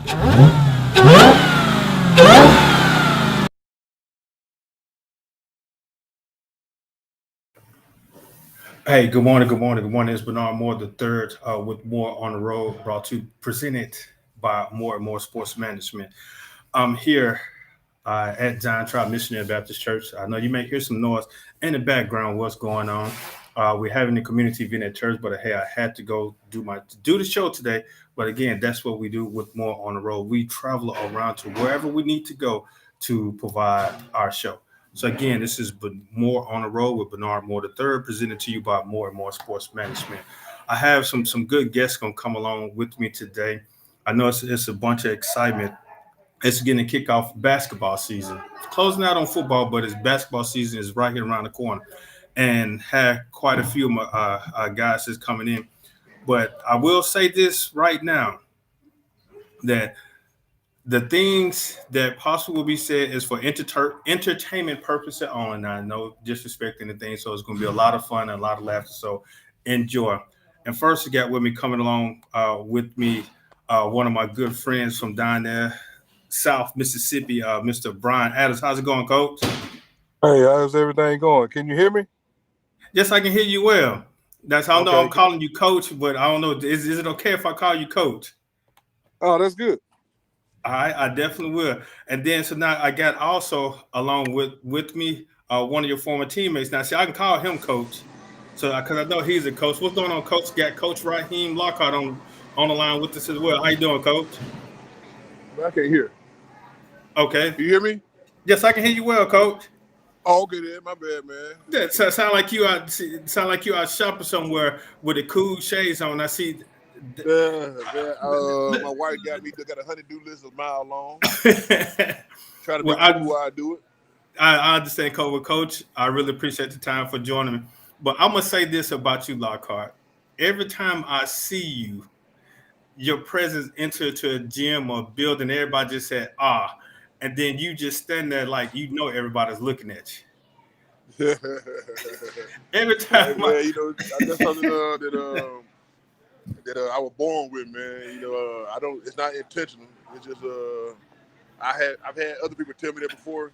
Hey, good morning, good morning, good morning. It's Bernard Moore the third with More on the Road, brought to presented by More and More Sports Management. I'm here at Zion Tribe Missionary Baptist Church. I know you may hear some noise in the background. What's going on? We're having a community event at church, but hey, I had to go do the show today. But again, that's what we do with More on the Road. We travel around to wherever we need to go to provide our show. So again, this is More on the Road with Bernard Moore the third, presented to you by More and More Sports Management. I have some good guests gonna come along with me today. I know it's a bunch of excitement. It's getting to kick off basketball season. It's closing out on football, but it's basketball season is right here around the corner, and had quite a few of my guys that's coming in. But I will say this right now that the things that possibly will be said is for entertainment purposes only. Now, no disrespect anything, so it's going to be a lot of fun and a lot of laughter. So enjoy. And first, you got with me coming along with me, one of my good friends from down there, South Mississippi, Mr. Brian Adams. How's it going, Coach? Hey, how's everything going? Can you hear me? Yes, I can hear you well. That's how I know I'm Okay. calling you Coach, but I don't know. Is it okay if I call you Coach? Oh, that's good. I definitely will. And then so now I got also along with me one of your former teammates. Now, see, I can call him Coach, so because I know he's a coach. What's going on, Coach? Got Coach Raheem Lockhart on the line with us as well. How you doing, Coach? I can't hear. Okay. You hear me? Yes, I can hear you well, Coach. Oh, okay then. My bad, man. That sound like you out shopping somewhere with the cool shades on. I see. My wife got a honey-do list a mile long. Trying to Well, be cool while I do it. I understand, Coach. I really appreciate the time for joining me. But I'm gonna say this about you, Lockhart. Every time I see you, your presence enter to a gym or building, everybody just said and then you just stand there like you know everybody's looking at you. Every Hey, time man, that's something that I was born with, man. I don't. It's not intentional. It's just I've had other people tell me that before,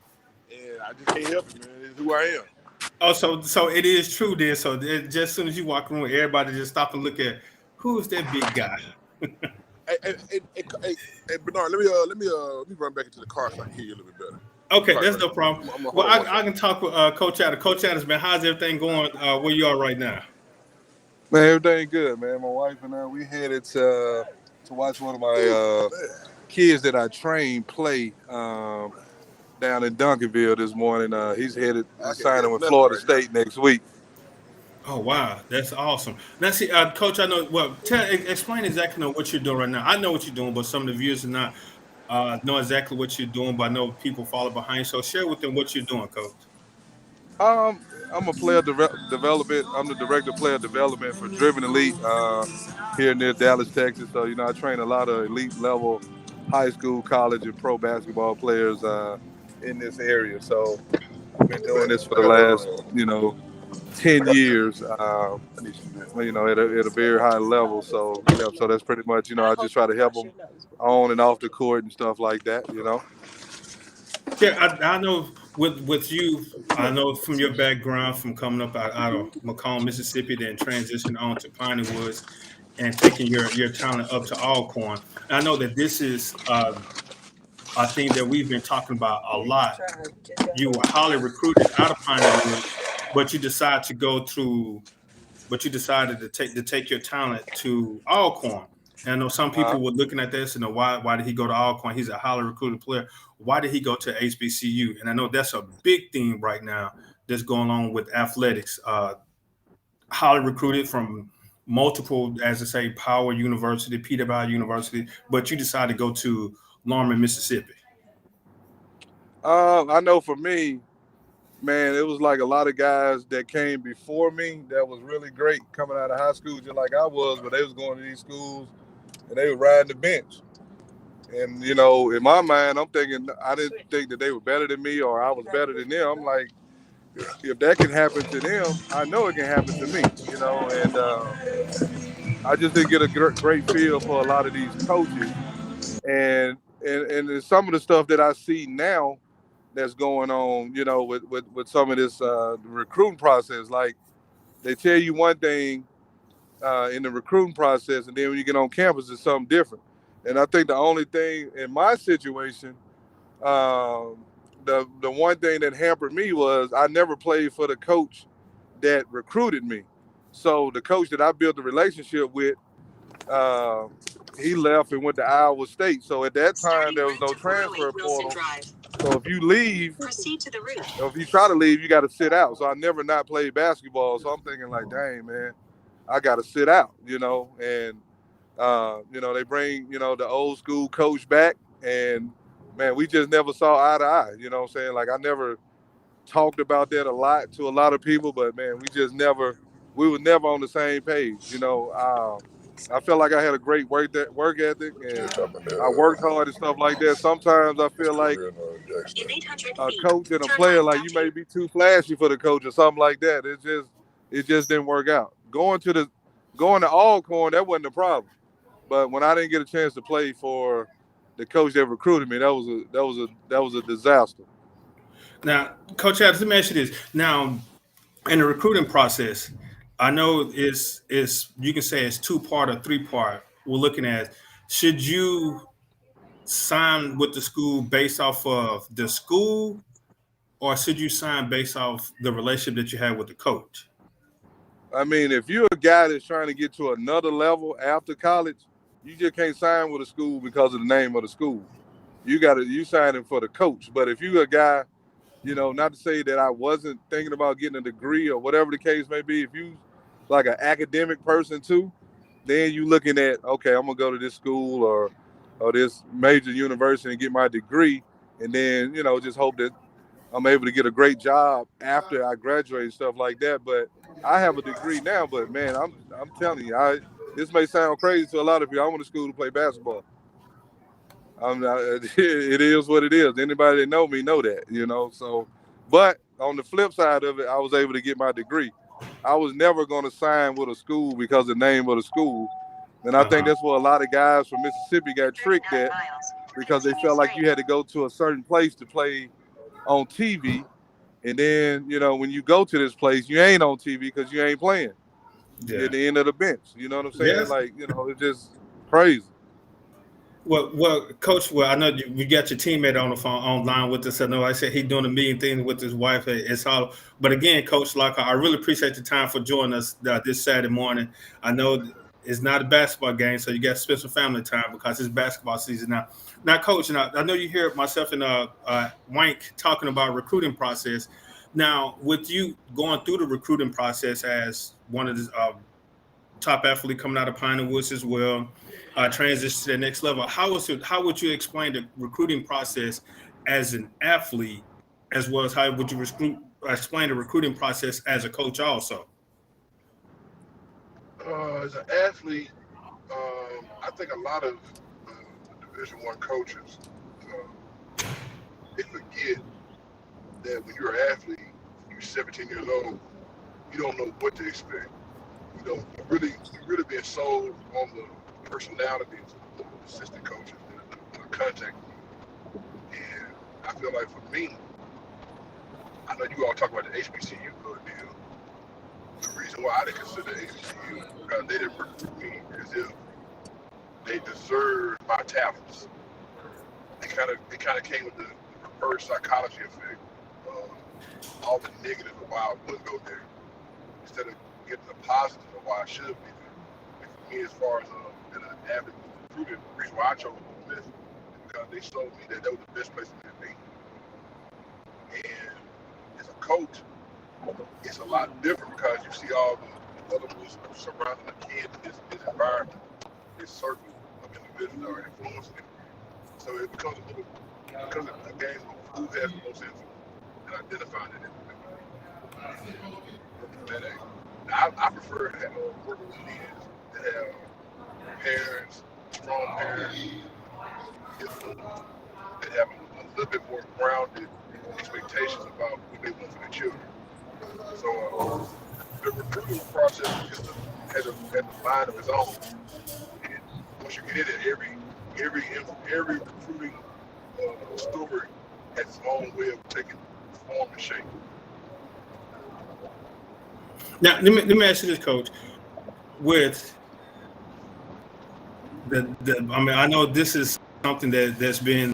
and I just can't help it, man. It's who I am. so it is true then. So just as soon as you walk around, everybody just stop and look at who's that big guy. Hey, Bernard, let me run back into the car so I can hear you a little bit better. Okay, Sorry, that's brother. no problem. I'm gonna Well, hold on one I second. can talk with Coach Adams. Coach Adams, man, how's everything going where you are right now? Man, everything good, man. My wife and I, we headed to watch one of my kids that I trained play down in Duncanville this morning. He's headed to signing with Florida State next week. Oh wow, that's awesome. Now see, Coach, I know. Well, explain exactly what you're doing right now. I know what you're doing, but some of the viewers are not know exactly what you're doing. But I know people follow behind. So share with them what you're doing, Coach. I'm a player development. I'm the director of player development for Driven Elite here near Dallas, Texas. So I train a lot of elite level high school, college, and pro basketball players in this area. So I've been doing this for the last 10 years. At a very high level. So so that's pretty much I just try to help them on and off the court and stuff like that. Yeah, I know with you. I know from your background, from coming up out of Macomb, Mississippi, then transition on to Piney Woods, and taking your talent up to Alcorn. I know that this is a thing that we've been talking about a lot. You were highly recruited out of Piney Woods, but you decided to go to, but you decided to take your talent to Alcorn. And I know some people were looking at this and know why did he go to Alcorn? He's a highly recruited player. Why did he go to HBCU? And I know that's a big thing right now that's going on with athletics. Highly recruited from multiple, as I say, Power University, Peterborough University, but you decided to go to Lorman, Mississippi. I know for me, man, it was like a lot of guys that came before me that was really great coming out of high school, just like I was, but they was going to these schools and they were riding the bench. And, in my mind, I'm thinking, I didn't think that they were better than me or I was better than them. I'm like, if that can happen to them, I know it can happen to me, and I just didn't get a great feel for a lot of these coaches. And some of the stuff that I see now that's going on, with some of this recruiting process, like they tell you one thing in the recruiting process, and then when you get on campus, it's something different. And I think the only thing in my situation, the one thing that hampered me was I never played for the coach that recruited me. So the coach that I built the relationship with, uh, he left and went to Iowa State. So at that time, there was no transfer portal. So if you leave, proceed to the route. Or if you try to leave, you got to sit out. So I never not played basketball. So I'm thinking like, dang, man, I got to sit out, and, they bring, the old school coach back, and man, we just never saw eye to eye, you know what I'm saying? Like I never talked about that a lot to a lot of people, but man, we were never on the same page, I felt like I had a great work ethic, and I worked hard and stuff like that. Sometimes I feel like a coach and a player, like you may be too flashy for the coach or something like that. It just didn't work out. Going to Alcorn, that wasn't a problem. But when I didn't get a chance to play for the coach that recruited me, that was a disaster. Now, Coach Adams, let me ask you this. Now, in the recruiting process, I know it's you can say it's 2-part or 3-part. We're looking at, should you sign with the school based off of the school, or should you sign based off the relationship that you have with the coach? I mean, if you're a guy that's trying to get to another level after college, you just can't sign with a school because of the name of the school. You signing for the coach. But if you're a guy, not to say that I wasn't thinking about getting a degree or whatever the case may be, if you like an academic person too, then you looking at, okay, I'm gonna go to this school or this major university and get my degree, and then just hope that I'm able to get a great job after I graduate and stuff like that. But I have a degree now, but man, I'm telling you, this may sound crazy to a lot of people. I went to school to play basketball. It is what it is. Anybody that know me know that, So, but on the flip side of it, I was able to get my degree. I was never going to sign with a school because of the name of the school. And I think that's where a lot of guys from Mississippi got tricked at, because they felt like you had to go to a certain place to play on TV. And then, when you go to this place, you ain't on TV because you ain't playing at the end of the bench. You know what I'm saying? Yes. Like, it's just crazy. Well, Coach, I know we got your teammate on the phone online with us. I know I said he's doing a million things with his wife. It's all, but again, Coach Lockhart, I really appreciate the time for joining us this Saturday morning. I know it's not a basketball game, so you got to spend some family time because it's basketball season now. Now, Coach, I know you hear myself and Wank talking about recruiting process. Now, with you going through the recruiting process as one of the top athlete coming out of Pioneer Woods as well, transition to the next level, how would you explain the recruiting process as an athlete, as well as how would you explain the recruiting process as a coach also? As an athlete, I think a lot of Division I coaches, they forget that when you're an athlete, you're 17 years old, you don't know what to expect. You're really being sold on the personalities of the assistant coaches that are contacting you. And I feel like for me, I know you all talk about the HBCU good deal. The reason why I didn't consider HBCU because they didn't recruit me as if they deserved my talents. It kind of came with the reverse psychology effect of all the negative of why I wouldn't go there, instead of getting the positive of why I should be there. And for me, as far as an avid recruiter, the reason why I chose Ole Miss is because they showed me that was the best place for me to be. And as a coach, it's a lot different because you see all the other moves surrounding the kids in this environment, this circle of individuals that are influencing them. So it becomes a game of who has the most influence and identifying that influence. I prefer to have work with kids that have parents, strong parents, that have a little bit more grounded expectations about what they want for their children. So the recruiting process has a mind of its own. And once you get in it, every recruiting story has its own way of taking form and shape. Now, let me ask you this, Coach. With I mean, I know this is something that's been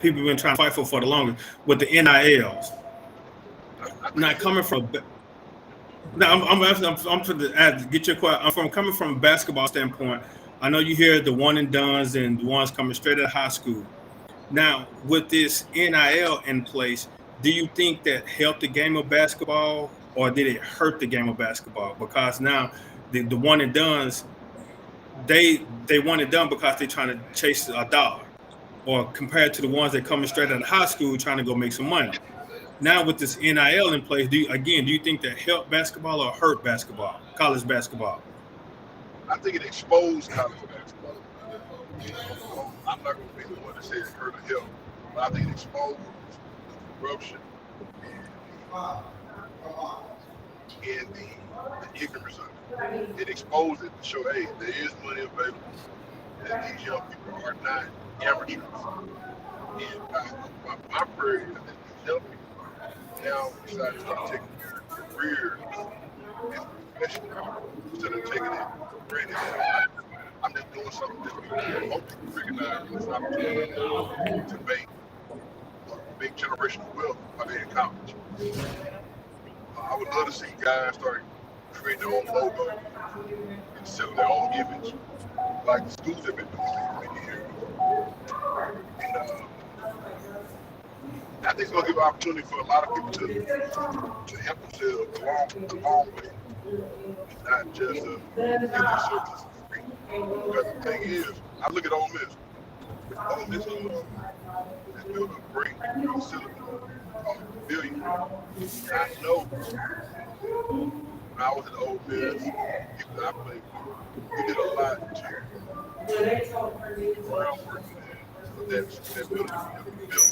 people have been trying to fight for the longest with the NILs. Not coming from. Now, I'm for the get your question. Coming from a basketball standpoint. I know you hear the one and dones and the ones coming straight out of high school. Now, with this NIL in place, do you think that helped the game of basketball or did it hurt the game of basketball? Because now the one and dones, they want it done because they're trying to chase a dollar, or compared to the ones that coming straight out of high school trying to go make some money. Now with this NIL in place, do you think that helped basketball or hurt basketball, college basketball? I think it exposed college basketball. I'm not going to be the one to say it hurt or helped, but I think it exposed the corruption and the ignorance of it. It exposed it to show, hey, there is money available, and these young people are not amateurs. And my prayer is that these young people now decide to start taking their career as professional instead of taking it for granted. I'm just doing something just because I hope people recognize this opportunity to make generational wealth while they're in college. I would love to see guys start creating their own logo and selling their own image, like the schools have been doing for many years. And I think it's going to give an opportunity for a lot of people to help themselves along with it. It's not just get these services for free. Because the thing is, I look at Ole Miss. Ole Miss has built a great facility called Pavilion. I know when I was at Ole Miss, people that I played with, we did a lot to groundwork that building was built.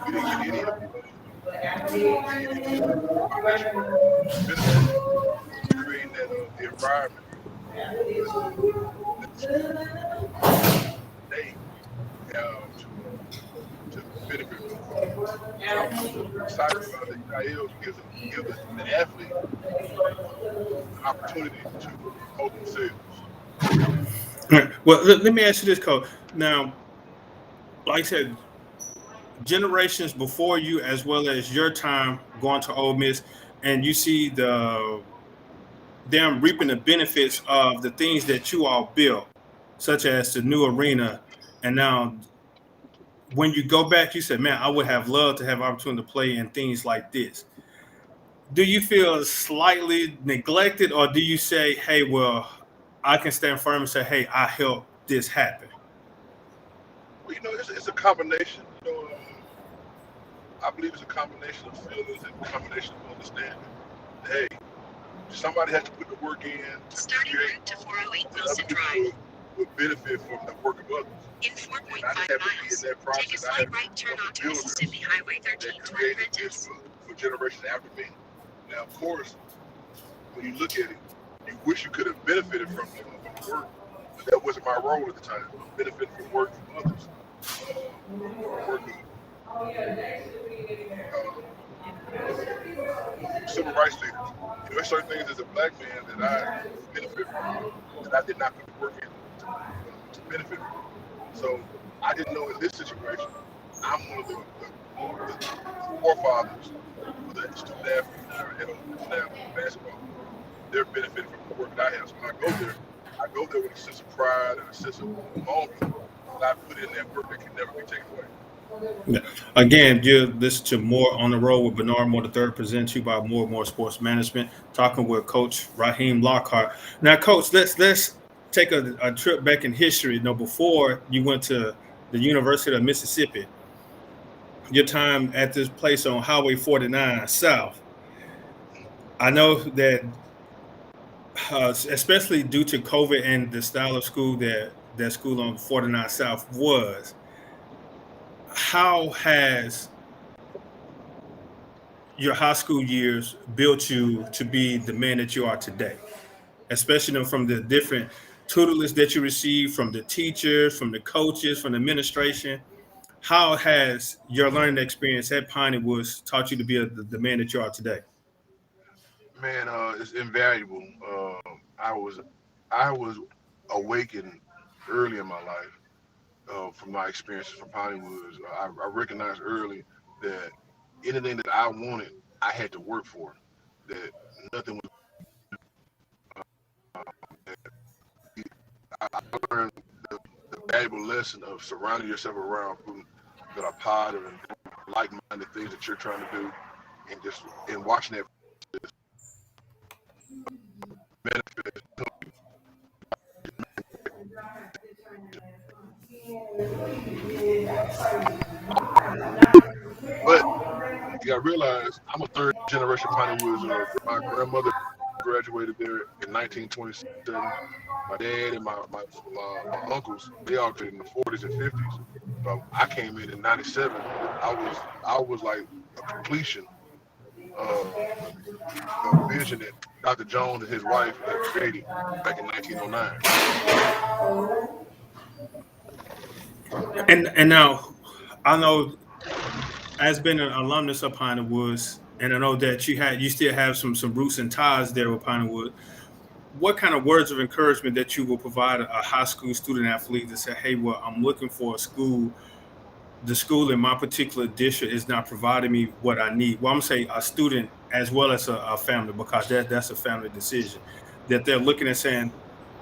We didn't get any of it. Creating the environment. They to benefit from. I'm excited about the NIL gives the athlete an opportunity to hold themselves. Well, let me ask you this, Coach. Now, like I said, generations before you, as well as your time going to Ole Miss, and you see them reaping the benefits of the things that you all built, such as the new arena. And now, when you go back, you said, man, I would have loved to have opportunity to play in things like this. Do you feel slightly neglected, or do you say, hey, well, I can stand firm and say, hey, I helped this happen? Well, it's a combination. I believe it's a combination of feelings and a combination of understanding. Hey, somebody has to put the work in to create to 408 Wilson Drive. Would benefit from the work of others. In 4.5 miles, take a slight right turn onto Mississippi Highway 13 to Apprentice. For generations after me. Now, of course, when you look at it, you wish you could have benefited from the work, but that wasn't my role at the time. I benefited from work from others. Civil rights leaders. There's certain things as a black man that I benefit from that I did not put the work in to benefit from. So I didn't know in this situation, I'm one of the forefathers of the student athletes that are head on now basketball. They're benefiting from the work that I have. So when I go there with a sense of pride and a sense of belonging that I put in that work that can never be taken away. Yeah. Again, you listen to More on the Road with Bernard Moore III, presented to you by More Sports Management, talking with Coach Raheem Lockhart. Now, Coach, let's take a trip back in history. Before you went to the University of Mississippi, your time at this place on Highway 49 South. I know that, especially due to COVID and the style of school that school on 49 South was, how has your high school years built you to be the man that you are today, especially from the different tutelage that you received from the teachers, from the coaches, from the administration, how has your learning experience at Piney Woods taught you to be the man that you are today? Man, it's invaluable. I was awakened early in my life from my experiences from Piney Woods. I recognized early that anything that I wanted, I had to work for. That nothing was. I learned the valuable lesson of surrounding yourself around people that are positive and like-minded things that you're trying to do, and watching that manifest. But you got to realize I'm a third generation Piney Woods. My grandmother graduated there in 1927. My dad and my uncles, they all graduated in the 40s and 50s. But I came in '97. I was like a completion of the vision that Dr. Jones and his wife had created back in 1909. And now, I know as been an alumnus of Piney Woods, and I know that you still have some roots and ties there with Piney Woods. What kind of words of encouragement that you will provide a high school student athlete to say, hey, well, I'm looking for a school. The school in my particular district is not providing me what I need. Well, I'm gonna say a student as well as a family, because that's a family decision. That they're looking at saying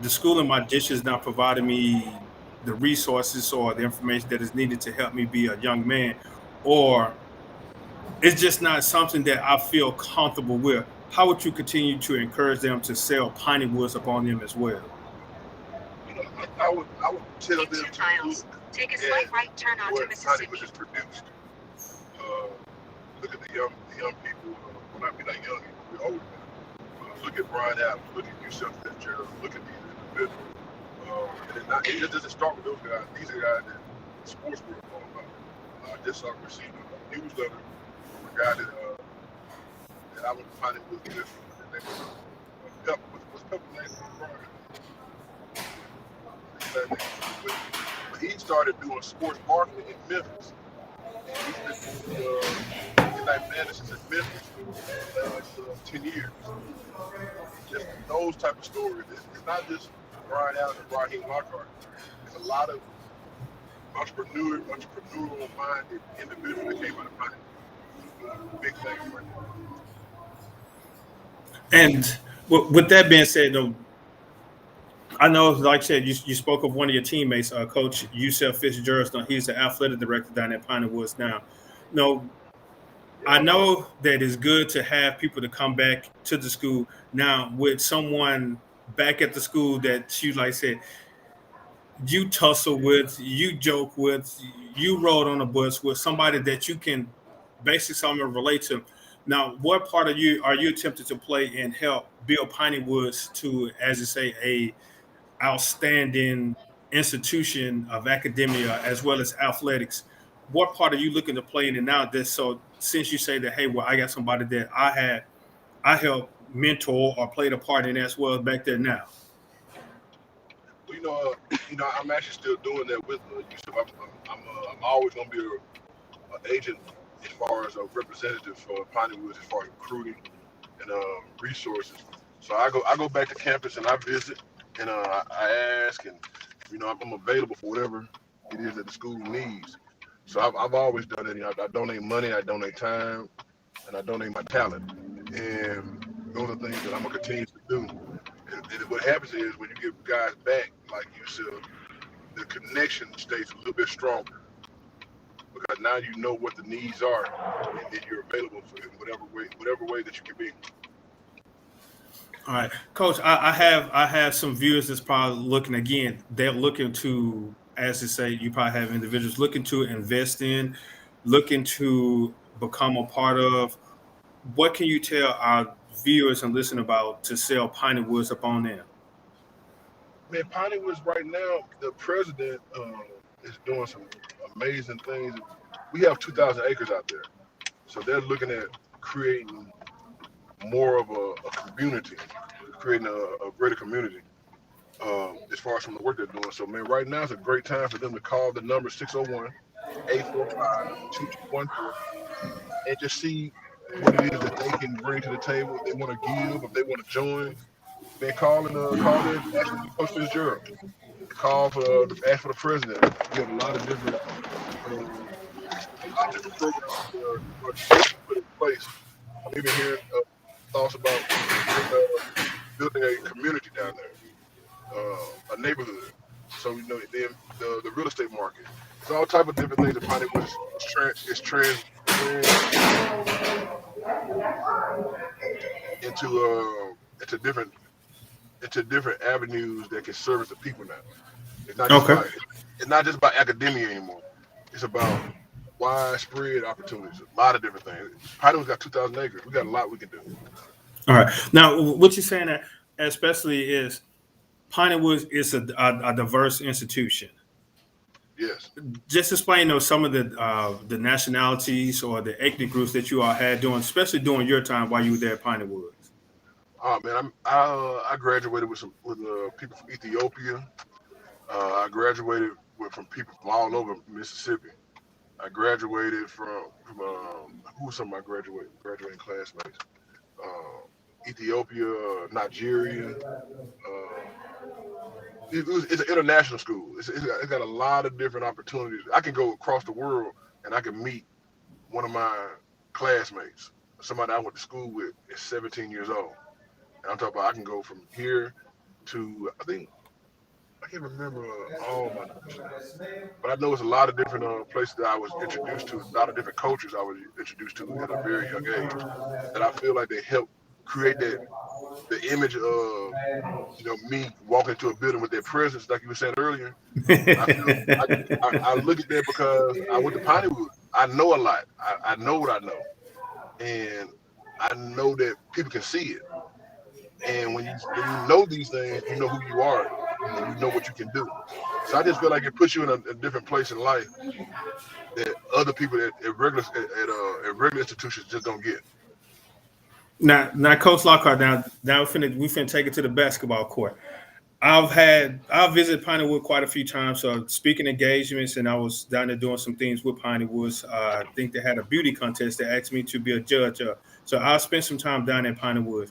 the school in my district is not providing me the resources or the information that is needed to help me be a young man, or it's just not something that I feel comfortable with. How would you continue to encourage them to sell Piney Woods upon them as well? You know, I would tell them to look Take a at slight right turn onto what Piney Mississippi. Woods has produced. Look at the young people. Well, not be like young, we're older now. Look at Brian Adams. Look at Yusef Fitzgerald. Look at these individuals. It just doesn't start with those guys. These are guys that the sports world is all about. I just received a newsletter from a guy that I was Piney Woods with. His name was Pepper. What's Pepper's name? Brian. But he started doing sports marketing in Memphis. And he's been doing Midnight Madness in Memphis for 10 years. Just those type of stories. It's not just Brian Allen and Raheem Lockhart. There's a lot of entrepreneurial minded individuals that came out of Piney. Big things right now. And with that being said, though, I know, like I said, you spoke of one of your teammates, Coach Yusef Fitzgerald. He's the athletic director down at Piney Woods now. No, I know that it's good to have people to come back to the school now with someone back at the school that you, like I said, you tussle with, you joke with, you rode on the bus with, somebody that you can basically relate to. Now, what part of you are you attempting to play and help build Piney Woods to, as you say, a outstanding institution of academia as well as athletics? What part are you looking to play in it now? That so since you say that, hey, well, I got somebody that I helped mentor or played a part in as well back there now. Well, I'm actually still doing that with Yusef. I'm always going to be an agent as far as a representative for Piney Woods as far as recruiting and resources. So I go back to campus and I visit and I ask, and I'm available for whatever it is that the school needs. So I've always done it. I donate money, I donate time, and I donate my talent. And those are things that I'm gonna continue to do. And what happens is when you get guys back like you said, the connection stays a little bit stronger because now you know what the needs are, and then you're available for in whatever way that you can be. All right, Coach. I have some viewers that's probably looking again. They're looking to, as they say, you probably have individuals looking to invest in, looking to become a part of. What can you tell our viewers and listen about to sell Piney Woods upon them? Man, Piney Woods right now, the president is doing some amazing things. We have 2,000 acres out there, so they're looking at creating more of a community, creating a greater community. as far as from the work they're doing. So, man, right now is a great time for them to call the number 601-845-2214 and just see what it is that they can bring to the table. If they want to give, if they want to join, man, call in, ask for Coach Fitzgerald. Call for ask for the president. We have a lot of different programs are put in place. I'm even hearing thoughts about building a community down there, a neighborhood. So then the real estate market. There's all type of different things that probably is trans into different avenues that can service the people now. It's not just about academia anymore. It's about widespread opportunities. A lot of different things. Pineywood's got 2,000 acres. We got a lot we can do. All right. Now, what you're saying, that especially is Pineywood is a diverse institution. Yes. Just explain some of the nationalities or the ethnic groups that you all had especially during your time while you were there at Pineywood. Oh man, I graduated with people from Ethiopia. I graduated from people from all over Mississippi. I graduated from who were some of my graduating classmates? Ethiopia, Nigeria. It's an international school. It's got a lot of different opportunities. I can go across the world and I can meet one of my classmates, somebody I went to school with, is 17 years old. And I'm talking about I can go from here to I can't remember all my names, but I know it's a lot of different places that I was introduced to, a lot of different cultures I was introduced to at a very young age, that I feel like they help create the image of me walking into a building with their presence, like you were saying earlier. I look at that because I went to Pineywood. I know a lot. I know what I know, and I know that people can see it. And when you know these things, you know who you are, and you know what you can do. So I just feel like it puts you in a different place in life that other people at regular institutions just don't get. Now, Coach Lockhart. Now we finna take it to the basketball court. I visited Pineywood quite a few times. So speaking engagements, and I was down there doing some things with Pineywood. I think they had a beauty contest. They asked me to be a judge. So I spent some time down in Pineywood.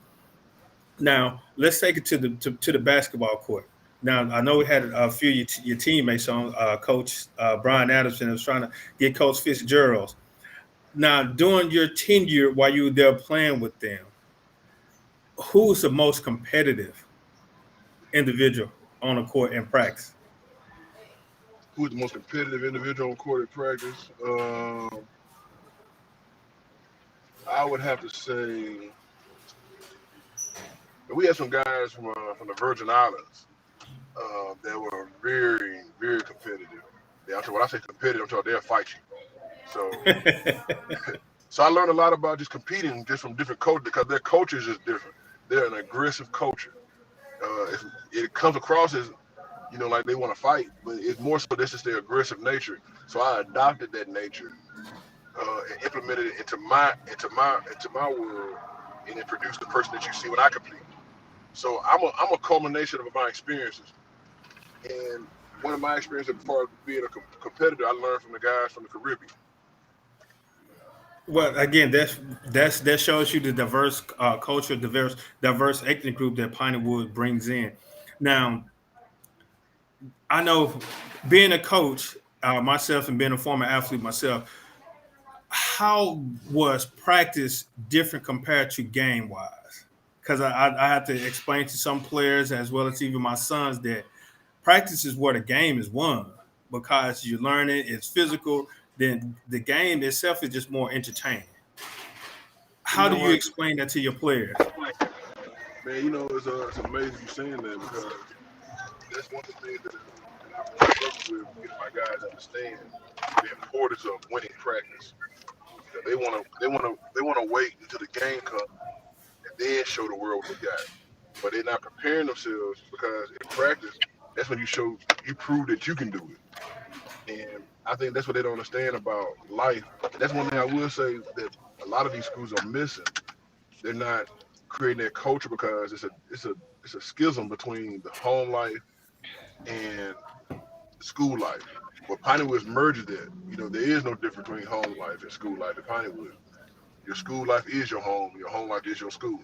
Now let's take it to the basketball court. Now I know we had a few of your teammates on. Coach Brian Adamson was trying to get Coach Fitzgerald. Now, during your tenure while you were there playing with them, who's the most competitive individual on the court in practice? Who's the most competitive individual on court in practice? I would have to say we had some guys from the Virgin Islands that were very, very competitive. When I say competitive, I'm talking they'll fight you. So I learned a lot about just competing just from different cultures because their culture is just different. They're an aggressive culture. It comes across as like they want to fight, but it's more so this is their aggressive nature. So I adopted that nature and implemented it into my world, and it produced the person that you see when I compete. So I'm a culmination of my experiences, and one of my experiences as far as being a competitor, I learned from the guys from the Caribbean. Well, again, that shows you the diverse culture, diverse ethnic group that Pineywood brings in. Now, I know being a coach myself and being a former athlete myself, how was practice different compared to game wise? Because I have to explain to some players as well as even my sons that practice is where the game is won because you're learning, it's physical. Then the game itself is just more entertaining. How do you explain that to your players? Man, it's amazing you saying that because that's one of the things that I struggle with getting my guys to understand the importance of winning practice. They want to wait until the game comes and then show the world what they got. But they're not preparing themselves because in practice, that's when you prove that you can do it. And I think that's what they don't understand about life. That's one thing I will say that a lot of these schools are missing. They're not creating that culture because it's it's a schism between the home life and school life. Well, Pineywood's merged that. You know, there is no difference between home life and school life at Pineywood. Your school life is your home life is your school.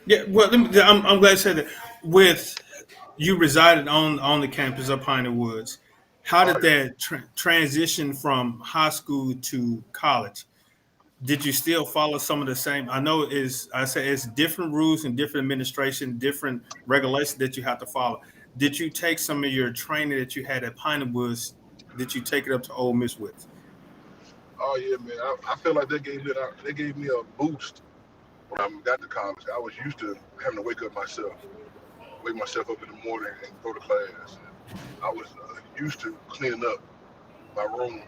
Yeah, well, I'm glad you said that. With you resided on the campus of Piney Woods, how Oh did yeah, that transition from high school to college? Did you still follow some of the same? I know it's different rules and different administration, different regulations that you have to follow. Did you take some of your training that you had at Piney Woods? Did you take it up to Ole Miss with? oh yeah, man. I feel like they gave me a boost when I got to college. I was used to having to wake myself up in the morning and go to class. I was used to cleaning up my room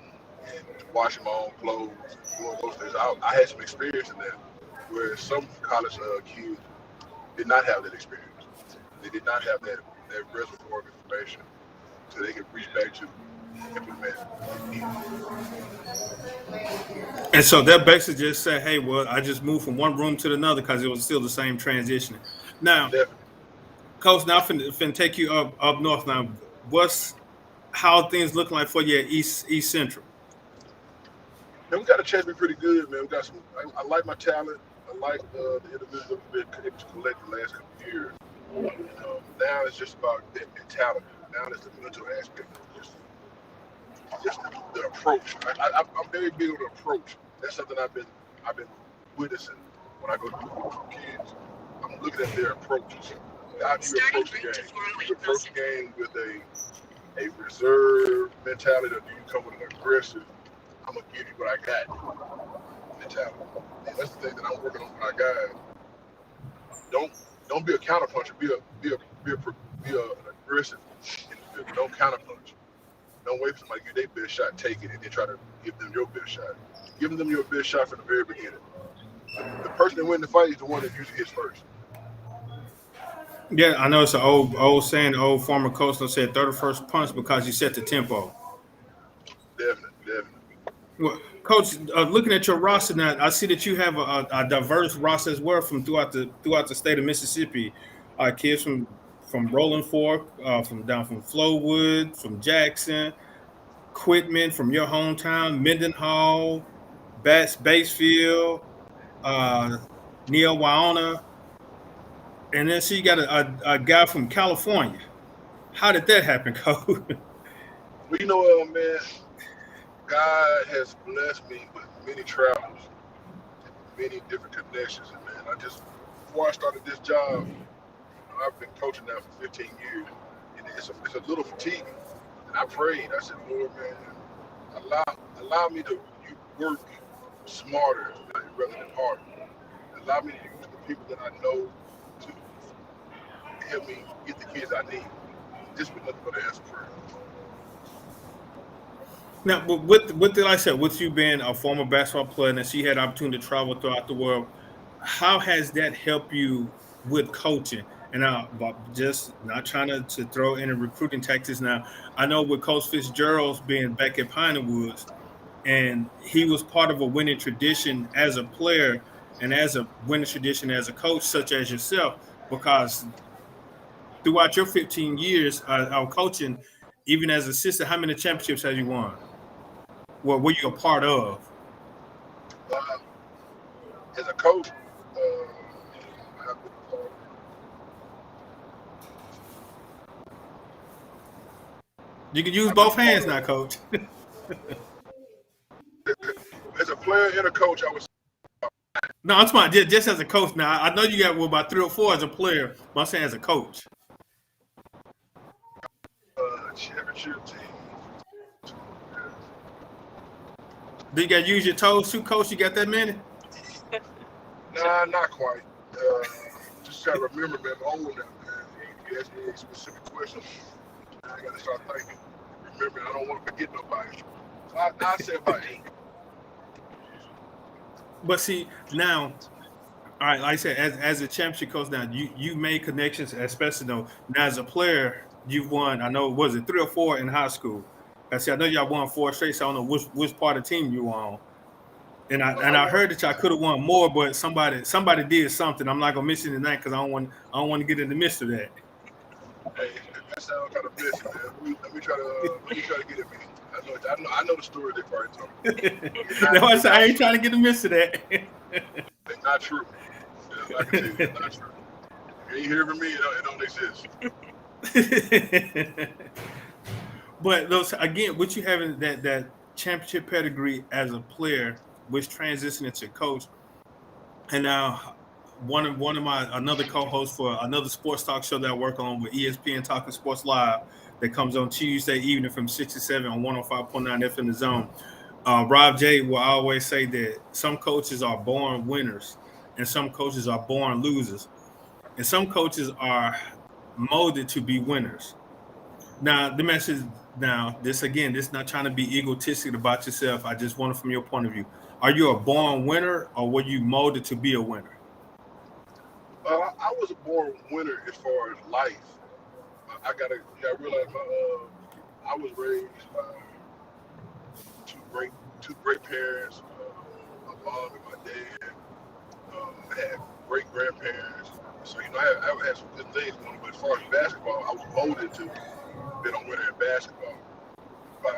and washing my own clothes, doing those things. I had some experience in that, whereas some college kids did not have that experience. They did not have that reservoir of information so they could reach back to implement if needed. And so that basically just said, "Hey, well, I just moved from one room to another because it was still the same transition." Now, Definitely. Coach, now finna take you up north. Now, what's how things look like for you at East Central? Man, we got a chance to be pretty good, man. We got some. I like my talent. I like the individuals that we've been able to collect the last couple of years. Now it's just about that mentality. Now it's the mental aspect of just the approach. I'm very big on the approach. That's something I've been witnessing when I go to kids. I'm looking at their approaches. How do you approach the game? Do you approach the game with a reserve mentality, or do you come with an aggressive, I'm gonna give you what I got mentality? And that's the thing that I'm working on with my guys. Don't be a counterpuncher. Be an aggressive individual. Don't counterpunch. Don't wait for somebody to give their best shot, take it, and then try to give them your best shot. Give them your best shot from the very beginning. The person that wins the fight is the one that usually hits first. Yeah, I know it's an old saying. The old former coach said, "Throw the first punch because you set the tempo." Definitely, definitely. Well, Coach, looking at your roster now, I see that you have a diverse roster as well from throughout the state of Mississippi. Kids from Rolling Fork, from Flowood, from Jackson, Quitman from your hometown, Mendenhall, Basefield, uh, Neil Wyona, and then so you got a guy from California. How did that happen, Coach? Well, man, God has blessed me with many travels, many different connections, and man, before I started this job, I've been coaching now for 15 years, and it's a little fatiguing. And I prayed. I said, Lord, man, allow me to work smarter rather than harder. Allow me to use the people that I know to help me get the kids I need. Just with nothing but an answer prayer. Now, with like I said, with you being a former basketball player and so you had opportunity to travel throughout the world, how has that helped you with coaching? And now, just not trying to throw in a recruiting tactics. Now, I know with Coach Fitzgerald's being back at Piney Woods, and he was part of a winning tradition as a player and as a winning tradition as a coach, such as yourself, because throughout your 15 years of coaching, even as assistant, how many championships have you won? What were you a part of? Uh, as a coach, I've been a part You can use I've been both a part hands of now, Coach. as a player and a coach. I was No, I'm talking just as a coach. Now, I know you got about 3 or 4 as a player, but I'm saying as a coach. championship team. Do you got to use your toes too, Coach? You got that many? Nah, not quite. Just gotta remember, man, I'm old now, man. You ask me a specific question, I gotta start thinking. Remember, I don't want to forget nobody. So I say about 8. But see, now, all right, like I said, as a championship coach now, you made connections, especially though now as a player, you've won. I know was it 3 or 4 in high school. I see. I know y'all won 4 straight. So I don't know which part of the team you were on. And I heard that y'all could have won more, but somebody did something. I'm not gonna mention the name because I don't want to get in the midst of that. Hey, that sounds kind of messy, man. Let me try to get it, man. I know the story they probably told me. No, I ain't trying to get in the midst of that. It's not true. Yeah, I can tell you, it's not true. If you ain't hear from me, it don't exist. But those again, what you having that championship pedigree as a player, which transitioned into coach, and now one of my another co-host for another sports talk show that I work on with ESPN Talking Sports Live that comes on Tuesday evening from 6 to 7 on 105.9 FM The Zone. Rob J will always say that some coaches are born winners and some coaches are born losers, and some coaches are molded to be winners. Now, the message this not trying to be egotistic about yourself. I just want it from your point of view. Are you a born winner or were you molded to be a winner? I was a born winner as far as life. I realize I was raised by two great parents, my mom and my dad. I had great grandparents. So, I had some good things going on. But as far as basketball, I was molded to be a winner in basketball by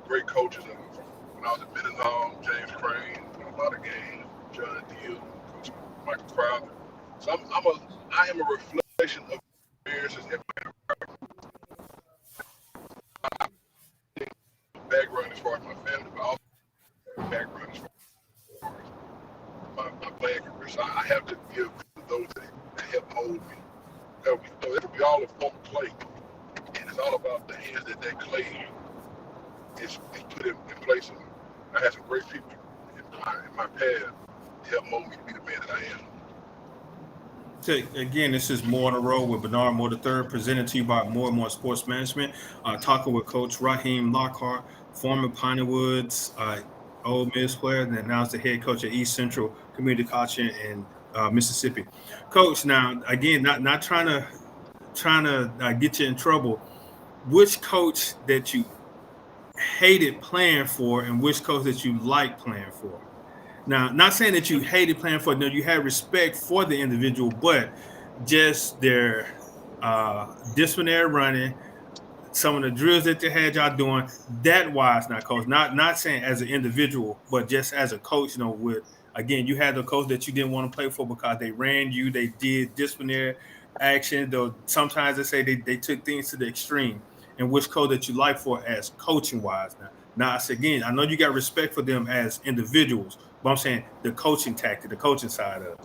great coaches. When I was at Mendenhall, James Crane, won a lot of games, John Deal, Coach Michael Crowder. So I am a reflection of experiences in my background as far as my family, but also background as far as my playing career. So I have to give to those that help mold me. Because we all a form of clay, and it's all about the hands that clay is put in place. And I had some great people in my path to help mold me to be the man that I am. So again, this is More on the Road with Bernard Moore III, presented to you by More and More Sports Management. Talking with Coach Raheem Lockhart, former Piney Woods Ole Miss player, and now is the head coach at East Central Community College in Mississippi. Coach, now again, not trying to get you in trouble. Which coach that you hated playing for, and which coach that you liked playing for? Now, not saying that you hated playing for, no, you had respect for the individual, but just their disciplinary running, some of the drills that they had y'all doing, that wise, not coach, not saying as an individual, but just as a coach, with, again, you had the coach that you didn't want to play for because they ran you, they did disciplinary action, though sometimes they say they took things to the extreme, and which coach that you like for as coaching wise. Now, I said, again, I know you got respect for them as individuals, but I'm saying the coaching tactic, the coaching side of it.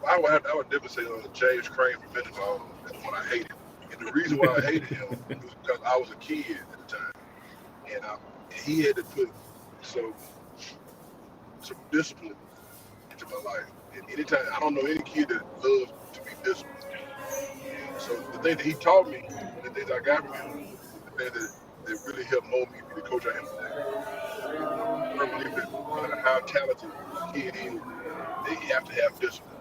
I would definitely say James Crane from Mendenhall. That's the one I hated. And the reason why I hated him was because I was a kid at the time. And he had to put some discipline into my life. And anytime, I don't know any kid that loves to be disciplined. And so the thing that he taught me, the things I got from him, the things that really helped mold me to be the coach I am today. I believe that no matter how talented a kid is, they have to have discipline.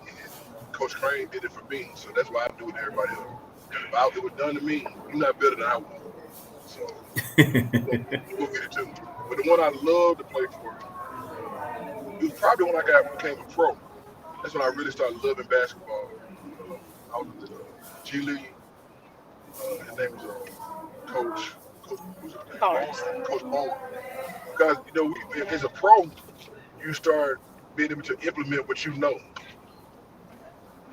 And Coach Crane did it for me, so that's why I do it to everybody else. If it was done to me, you're not better than I was. So we'll get it too. But the one I loved to play for, it was probably when I became a pro. That's when I really started loving basketball. I was in the G League. His name was Coach Bowen. Because, as a pro, you start being able to implement what you know.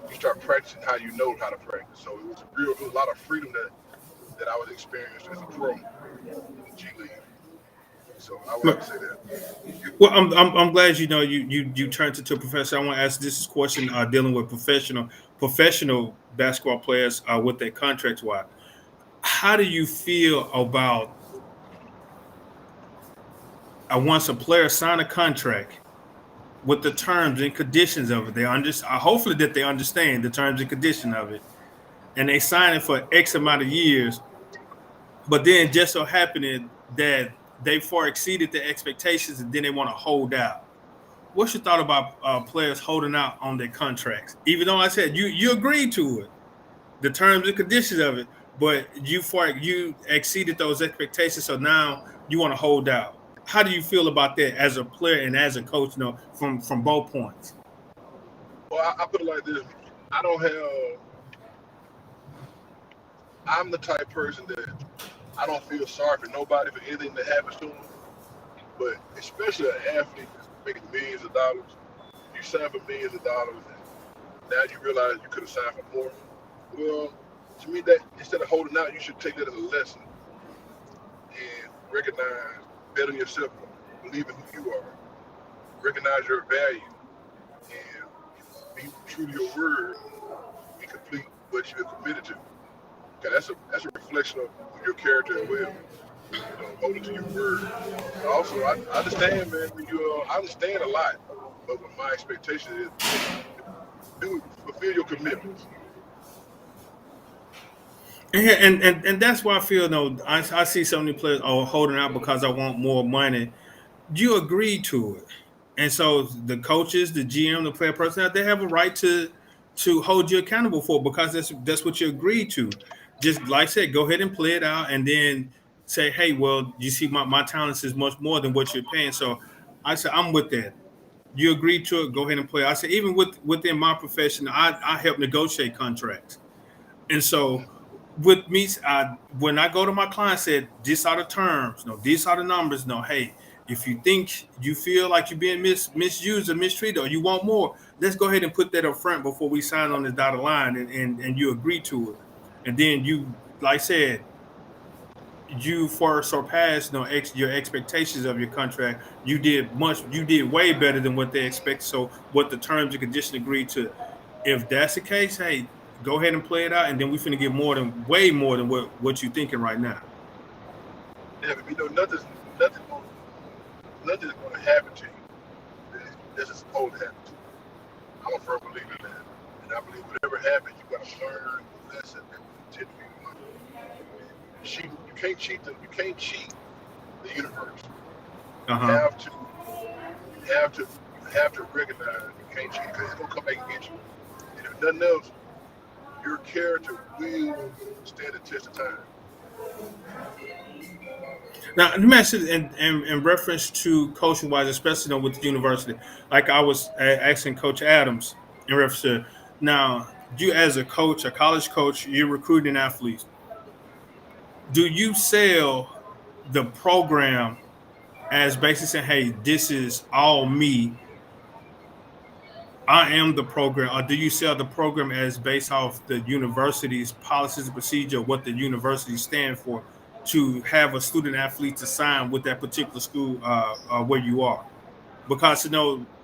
You start practicing how you know how to practice. So it was a lot of freedom that I was experiencing as a pro in the G League. So I would like to say that. Well, I'm glad you turned into a professional. I want to ask this question dealing with professional basketball players with their contracts. Why? How do you feel about once a player sign a contract with the terms and conditions of it? Hopefully that they understand the terms and condition of it, and they sign it for X amount of years. But then just so happening that they far exceeded the expectations, and then they want to hold out. What's your thought about players holding out on their contracts? Even though I said you agreed to it, the terms and conditions of it, but you exceeded those expectations, so now you want to hold out. How do you feel about that as a player and as a coach? You know, from both points. Well, I put it like this: I don't have. I'm the type person that I don't feel sorry for nobody for anything that happens to them. But especially an athlete that's making millions of dollars, you sign for millions of dollars, and now you realize you could have signed for more. Well, to me, that instead of holding out, you should take that as a lesson and recognize, bet on yourself, believe in who you are, recognize your value, and be true to your word and complete what you're committed to. Okay, that's a reflection of your character as well. You know, holding to your word. Also, I understand, man. I understand a lot, but what my expectation is, fulfill your commitments. And that's why I feel I see so many players holding out because I want more money. You agreed to it, and so the coaches, the GM, the player personnel, they have a right to hold you accountable for it because that's what you agreed to. Just like I said, go ahead and play it out, and then say, hey, well, you see, my talents is much more than what you're paying. So I said, I'm with that. You agreed to it. Go ahead and play. I said, even within my profession, I help negotiate contracts, and so with me, when I go to my client, said these are the terms, these are the numbers. No, hey, if you feel like you're being misused or mistreated, or you want more, let's go ahead and put that up front before we sign on this dotted line, and you agree to it, and then you, like I said, you far surpassed your expectations of your contract. You did way better than what they expect. So what the terms and conditions agreed to. If that's the case, hey, go ahead and play it out, and then we finna get way more than what you're thinking right now. Yeah, but nothing's going to happen to you. This is supposed to happen to you. I'm a firm believer in that, and I believe whatever happens, you got to learn the lesson that will continue in life. You can't cheat the universe. Uh-huh. You have to recognize you can't cheat because it's gonna come back and get you. And if nothing else, your character will stand the test of time. Now, let me ask you, in reference to coaching wise, especially with the university, like I was asking Coach Adams in reference to, now, you as a coach, a college coach, you're recruiting athletes. Do you sell the program as basically saying, hey, this is all me, I am the program, or do you sell the program as based off the university's policies and procedure, what the university stand for, to have a student athlete to sign with that particular school where you are? Because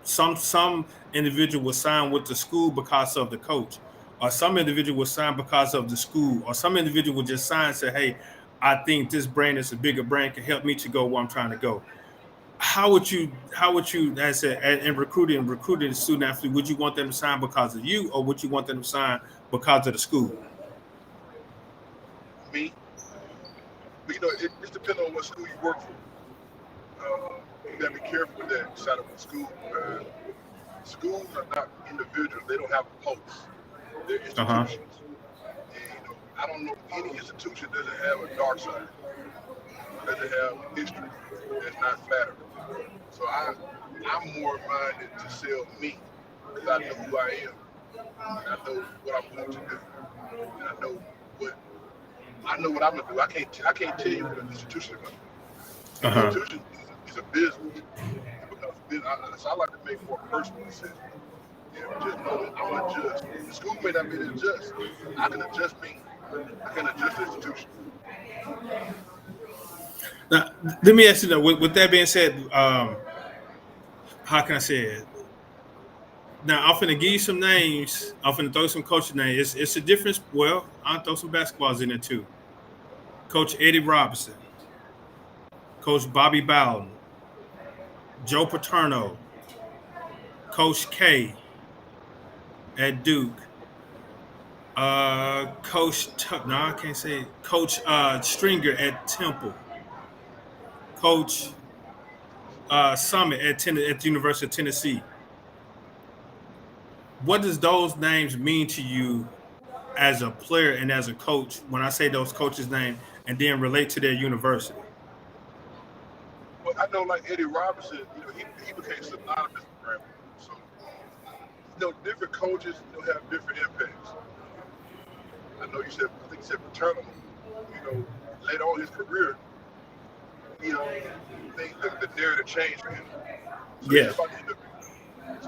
some individual will sign with the school because of the coach, or some individual will sign because of the school, or some individual will just sign and say, hey, I think this brand is a bigger brand, can help me to go where I'm trying to go. How would you, as in recruiting a student athlete, would you want them to sign because of you, or would you want them to sign because of the school? Me, but it depends on what school you work for. You gotta be careful with that side of the school. Schools are not individuals; they don't have a pulse. They're institutions. And I don't know any institution that doesn't have a dark side, doesn't have history that's not flattering. So I'm more minded to sell me because I know who I am, and I know what I'm going to do, and I know what I'm gonna do. I can't tell you what an institution is gonna do. An institution is a business. So I like to make more personal decisions. And just know that I'm gonna adjust. The school may not be able to adjust. I can adjust me. I can adjust the institution. Now, let me ask you though. With that being said, how can I say it? Now, I'm finna give you some names. I'm finna throw some coaching names. It's a difference. Well, I'll throw some basketballs in there too. Coach Eddie Robinson, Coach Bobby Bowden, Joe Paterno, Coach K at Duke, Coach Stringer at Temple, Coach Summit at the University of Tennessee. What does those names mean to you as a player and as a coach when I say those coaches' names, and then relate to their university? Well, I know like Eddie Robinson, he became synonymous with Grambling. So, different coaches, have different impacts. I know I think you said Paterno, later on in his career, the narrative changed for him. So Yeah.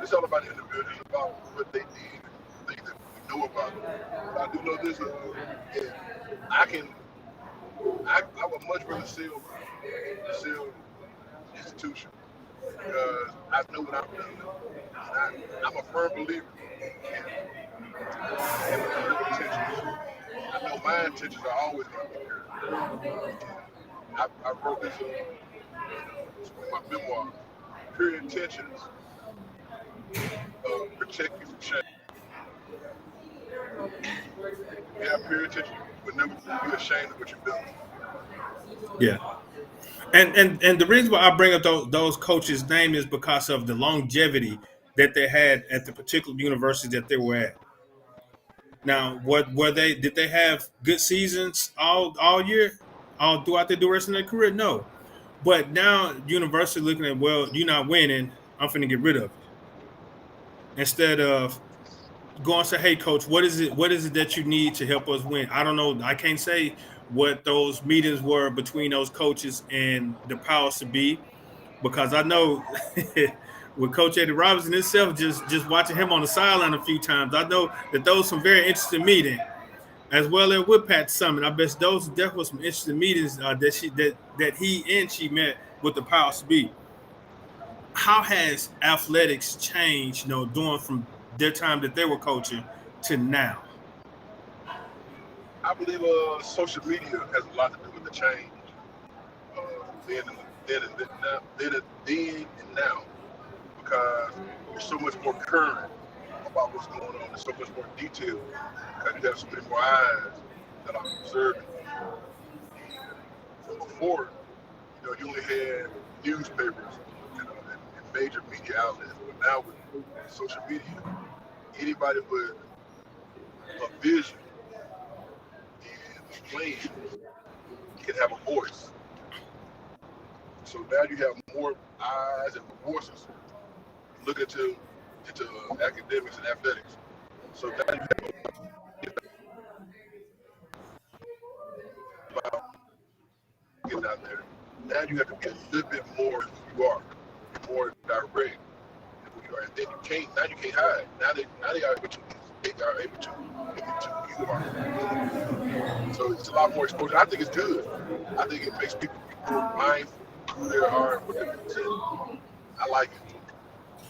it's all about the individual. It's about what they did, things that we know about them. But I do know this, and I would much rather sell institution because I know what I've done. And I'm a firm believer in having pure intentions. I know my intentions are always going to be pure. I wrote this in my memoir. Pure intentions protect you from shame. If you have pure intentions, you would never be ashamed of what you've done. Yeah. And the reason why I bring up those coaches' name is because of the longevity that they had at the particular university that they were at. Now, did they have good seasons all year, all throughout the duration of their career? No. But now university looking at, well, you're not winning, I'm finna get rid of you. Instead of go and say, hey, coach, what is it that you need to help us win? I don't know. I can't say what those meetings were between those coaches and the powers to be, because I know with Coach Eddie Robinson himself, just watching him on the sideline a few times, I know that those some very interesting meetings, as well as with Pat Summitt. I bet those definitely some interesting meetings that he and she met with the powers to be. How has athletics changed, doing from their time that they were coaching to now? I believe social media has a lot to do with the change. Then and now, because there's so much more current about what's going on. There's so much more detail because you have so many more eyes that are observing. And before, you only had newspapers, and major media outlets. But now with social media, anybody with a vision and a plan can have a voice. So now you have more eyes and more voices looking into academics and athletics. So now you have about getting out there. Now you have to be a little bit more who you are, more direct in who you are. And then you can't hide. Now they are able to look into who you are. So it's a lot more exposure. I think it's good. I think it makes people be more mindful of who they are and what they represent. I like it.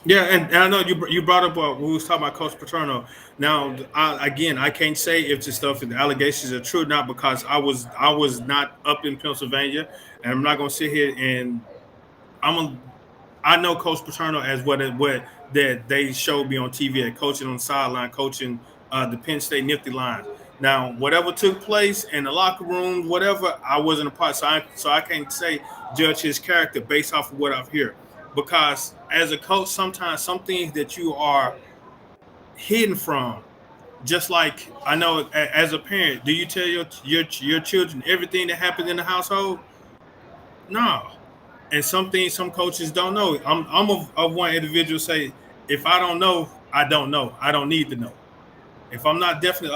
Yeah, and I know you brought up we was talking about Coach Paterno. Now, I can't say if the stuff, if the allegations are true or not, because I was not up in Pennsylvania, and I'm not going to sit here and I know Coach Paterno as what that they showed me on TV at coaching on the sideline, coaching the Penn State Nifty Lions. Now, whatever took place in the locker room, whatever, I wasn't a part, so I can't say judge his character based off of what I've heard. Because as a coach, sometimes some things that you are hidden from, just like I know as a parent, do you tell your children everything that happens in the household? No. And some things some coaches don't know. I'm of one individual say, if I don't know, I don't know. I don't need to know. If I'm not definitely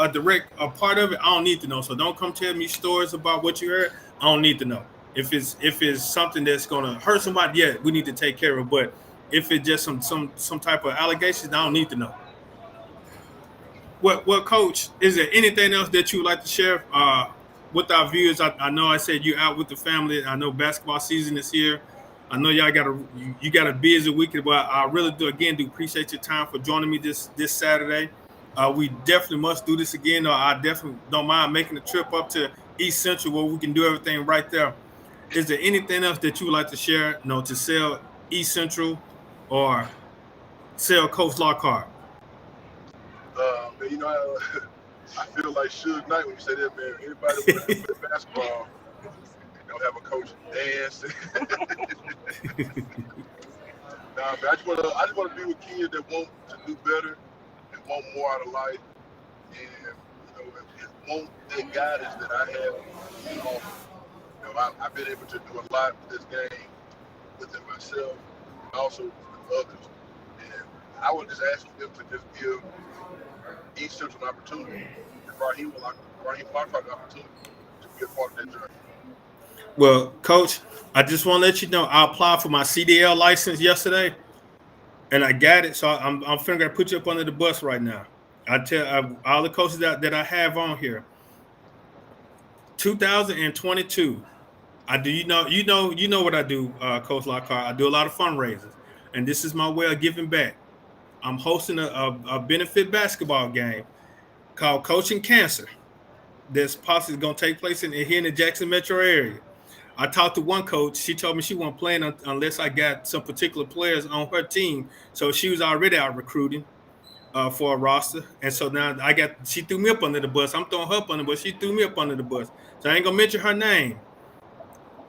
a part of it, I don't need to know. So don't come tell me stories about what you heard. I don't need to know. If it's something that's gonna hurt somebody, yeah, we need to take care of. But if it's just some type of allegations, I don't need to know. What Coach, is there anything else that you would like to share with our viewers? I know I said you're out with the family. I know basketball season is here. I know y'all got a busy weekend, but I really do appreciate your time for joining me this Saturday. We definitely must do this again. I definitely don't mind making a trip up to East Central where we can do everything right there. Is there anything else that you would like to share? To sell East Central or sell Coach Lockhart? Man, I feel like Suge Knight when you say that, man. Anybody want to play basketball, have a coach dance. Nah, man, I just want to be with kids that want to do better and want more out of life, and and want that guidance that I have. I've been able to do a lot with this game myself and also for others. And I would just ask them to just give East Central an opportunity and Raheem Lockhart an opportunity to be a part of that journey. Well, Coach, I just want to let you know I applied for my CDL license yesterday, and I got it. So I'm finna put you up under the bus right now. I tell all the coaches that I have on here. 2022. I do. You know what I do, Coach Lockhart. I do a lot of fundraisers, and this is my way of giving back. I'm hosting a benefit basketball game called Coaching Cancer. That's possibly going to take place here in the Jackson metro area. I talked to one coach. She told me she wasn't playing unless I got some particular players on her team. So she was already out recruiting for a roster. And so now she threw me up under the bus. I'm throwing her up under the bus. She threw me up under the bus. So I ain't going to mention her name.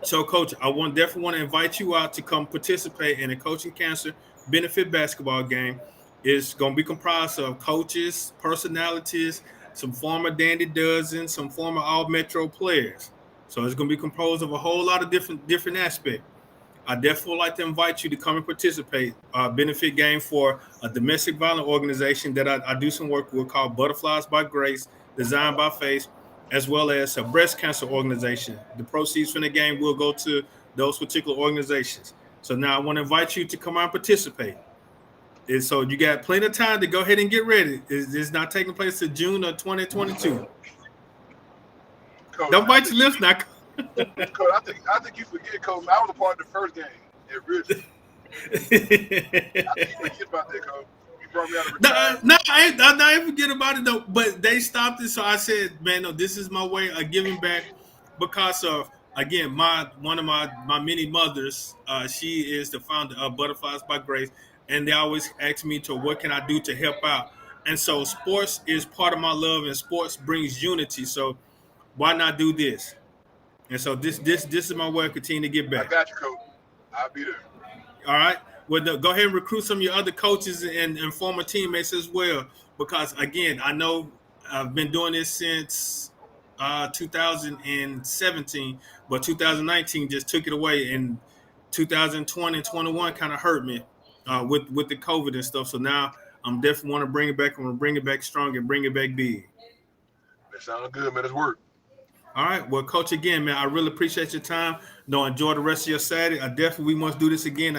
So, Coach, I definitely want to invite you out to come participate in a Coaching Cancer benefit basketball game. It's going to be comprised of coaches, personalities, some former Dandy Dozen, some former All-Metro players. So it's going to be composed of a whole lot of different aspects. I definitely would like to invite you to come and participate. Benefit game for a domestic violence organization that I do some work with called Butterflies by Grace, Designed by Faith, as well as a breast cancer organization. The proceeds from the game will go to those particular organizations. So now I want to invite you to come out and participate. And so you got plenty of time to go ahead and get ready. It's not taking place till June of 2022. Coach, Don't bite your lips now. Coach, I think you forget, Coach. I was a part of the first game at Richmond. I think you forget about that, Coach. You brought me out of retirement. No, I ain't forget about it though. But they stopped it, so I said, "Man, no, this is my way of giving back." Because of again, one of my many mothers, she is the founder of Butterflies by Grace, and they always ask me to what can I do to help out. And so, sports is part of my love, and sports brings unity. So, why not do this? And so, this is my way of continuing to give back. I got you, Coach. I'll be there. All right. Well, go ahead and recruit some of your other coaches and former teammates as well. Because, again, I know I've been doing this since 2017, but 2019 just took it away. And 2020 and 21 kind of hurt me with the COVID and stuff. So now I'm definitely want to bring it back. I want to bring it back strong and bring it back big. That sounds good, man. It's work. All right. Well, Coach, again, man, I really appreciate your time. No, enjoy the rest of your Saturday. We must do this again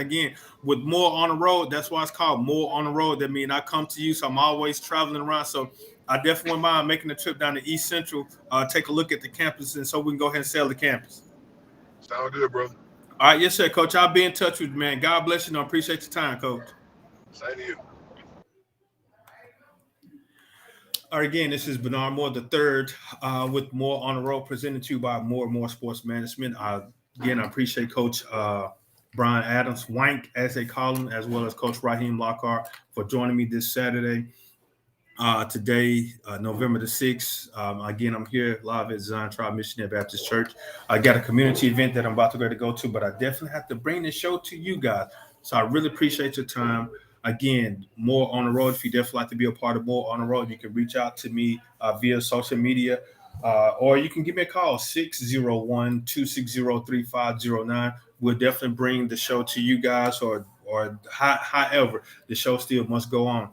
with more on the road. That's why it's called More on the Road. That means I come to you, so I'm always traveling around. So I definitely wouldn't mind making a trip down to East Central, take a look at the campus, and so we can go ahead and sell the campus. Sound good, brother. All right. Yes, sir, Coach. I'll be in touch with you, man. God bless you. I appreciate your time, Coach. Same to you. All right, again, this is Bernard Moore III with More on the Road, presented to you by More and More Sports Management. Again, I appreciate Coach Brian Adams, Wank, as they call him, as well as Coach Raheem Lockhart for joining me this Saturday. Today, November the 6th. Again, I'm here live at Zion Tribe Missionary Baptist Church. I got a community event that I'm about to go to, but I definitely have to bring the show to you guys. So I really appreciate your time. Again, More on the Road. If you definitely like to be a part of More on the Road, you can reach out to me via social media, or you can give me a call, 601-260-3509. We'll definitely bring the show to you guys, or however, the show still must go on.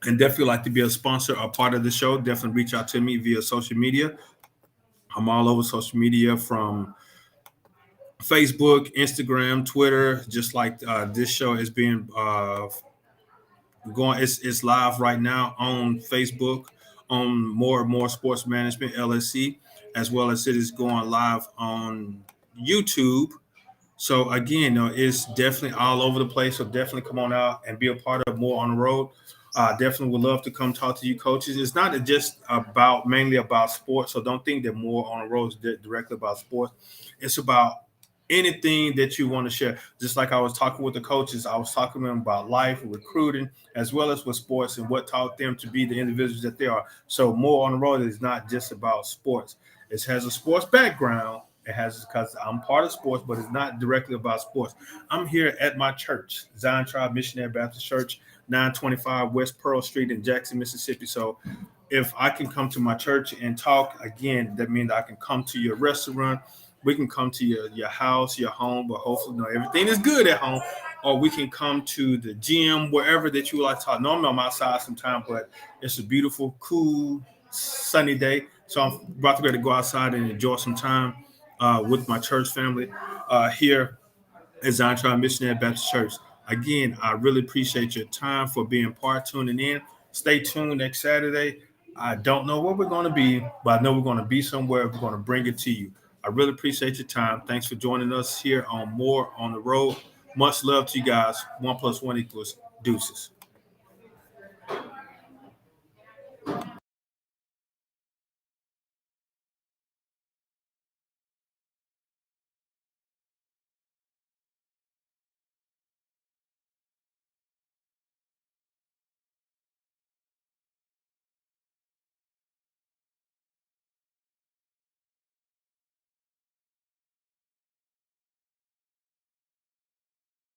And definitely like to be a sponsor or part of the show, definitely reach out to me via social media. I'm all over social media, from Facebook, Instagram, Twitter, just like this show is being going. It's live right now on Facebook, on More and More Sports Management LLC, as well as it is going live on YouTube. So again, it's definitely all over the place. So definitely come on out and be a part of More on the Road. Definitely would love to come talk to you, coaches. It's not just mainly about sports. So don't think that More on the Road is directly about sports. It's about anything that you want to share. Just like I was talking with the coaches, I was talking to them about life, recruiting, as well as with sports, and what taught them to be the individuals that they are. So More on the Road is not just about sports. It has a sports background. It has, because I'm part of sports, but it's not directly about sports. I'm here at my church, Zion Tribe Missionary Baptist Church, 925 West Pearl Street in Jackson, Mississippi. So if I can come to my church and talk, again, that means I can come to your restaurant, we can come to your house, your home, but hopefully, everything is good at home. Or we can come to the gym, wherever that you would like to talk. Normally, I'm outside sometime, but it's a beautiful, cool, sunny day. So I'm about to go outside and enjoy some time with my church family here at Zion Tribe Missionary Baptist Church. Again, I really appreciate your time for being tuning in. Stay tuned next Saturday. I don't know where we're going to be, but I know we're going to be somewhere. We're going to bring it to you. I really appreciate your time. Thanks for joining us here on More on the Road. Much love to you guys. 1 + 1 = deuces.